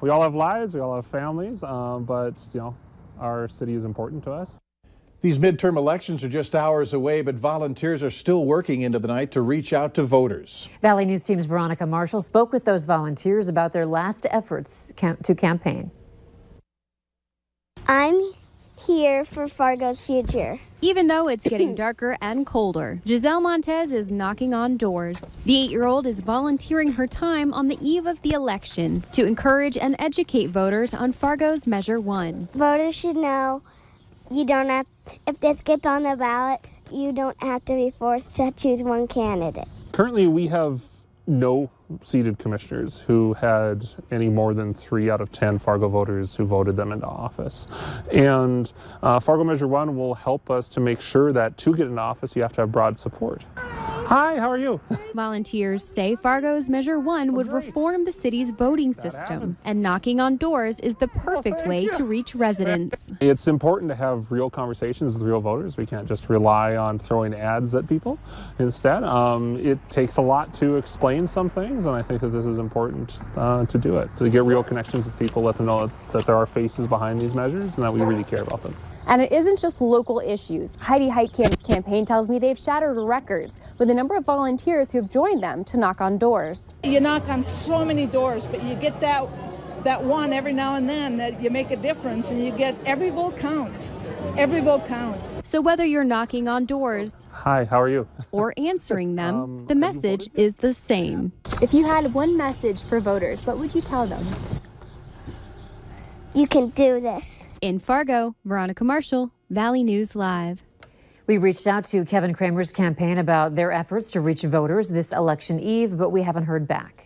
We all have lives, we all have families, but our city is important to us. These midterm elections are just hours away, but volunteers are still working into the night to reach out to voters. Valley News Team's Veronica Marshall spoke with those volunteers about their last efforts to campaign. I'm here for Fargo's future. Even though it's getting darker and colder, Giselle Montez is knocking on doors. The 8-year-old is volunteering her time on the eve of the election to encourage and educate voters on Fargo's Measure 1. Voters should know if this gets on the ballot, you don't have to be forced to choose one candidate. Currently, we have no seated commissioners who had any more than 3 out of 10 Fargo voters who voted them into office. And Fargo Measure 1 will help us to make sure that to get into office, you have to have broad support. Hi, how are you? Volunteers say Fargo's Measure 1 would reform the city's voting system, and knocking on doors is the perfect way to reach residents. It's important to have real conversations with real voters. We can't just rely on throwing ads at people. Instead, it takes a lot to explain some things, and I think that this is important to do it, to get real connections with people, let them know that there are faces behind these measures and that we really care about them. And it isn't just local issues. Heidi Heitkamp's campaign tells me they've shattered records with the number of volunteers who have joined them to knock on doors. You knock on so many doors, but you get that one every now and then that you make a difference, and you get every vote counts. Every vote counts. So whether you're knocking on doors, hi, how are you? or answering them, the message is the same. If you had one message for voters, what would you tell them? You can do this. In Fargo, Veronica Marshall, Valley News Live. We reached out to Kevin Kramer's campaign about their efforts to reach voters this election eve, but we haven't heard back.